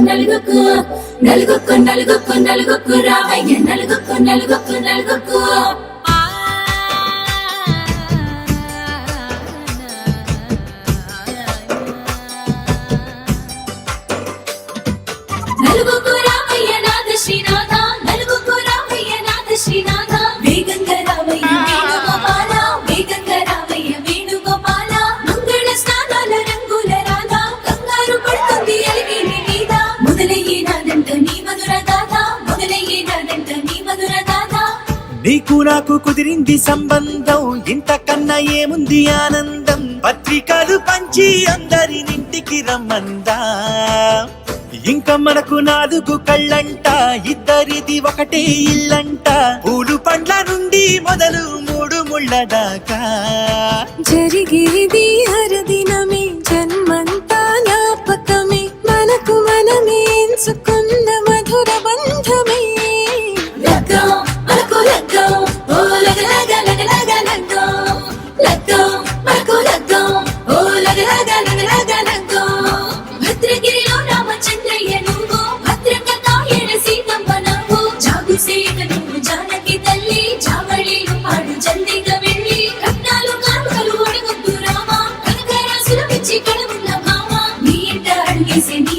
నలుగుకు నలుగుకు నలుగుకు నలుగుకు రామయ్య నలుగుకు నలుగుకు నలుగుకు నలుగుకు రామయ్య నాథ శ్రీనాథ నలుగుకు రామయ్య నాథ శ్రీనాథ వేగంగా రామయ్య వేణుగోపాల వేగంగా రామయ్య వేణుగోపాల మంగళ స్నానాల రంగుల రాధ కంగారు పడుతుంది అలివేణి మీద మొదలయ్యేనాదంట నీ మధుర గాథ మొదలయ్యేనాదంట నీ మధుర గాథ నీకు నాకు కుదిరింది సంబంధం ఇంతకన్నా ఏముంది ఆనందం పత్రికలు పంచి అందరినింటికి రమ్మందా ఇంకా మనకు నాలుగు కళ్ళంట ఇద్దరిది ఒకటే ఇల్లంట పూలు పండ్ల నుండి మొదలు మూడు ముళ్ళ దాకా జరిగేది హరదినమే జన్మంతా జ్ఞాపకమే మనకు మనమే ఎంచుకున్న మధుర బంధమే లగ్గం మనకు లగ్గం ఓ లగ లగ లగ లగ లగ్గం లగ్గం మనకు లగ్గం ఓ లగ లగ లగ లగ లగ్గం భద్రగిరిలో రామచంద్రయ్య నువ్వు భద్రంగా కాయన సీతమ్మ నవ్వు జాగు సేక నువ్వు జానకి తల్లి జావళీలు పాడు జల్దిగా వెళ్ళి రత్నాలు కానుకలు అడగొద్దు రామ కనకరాసులు పిచ్చి కడమున్న భామ నీ ఇంట అడిగేసే నీ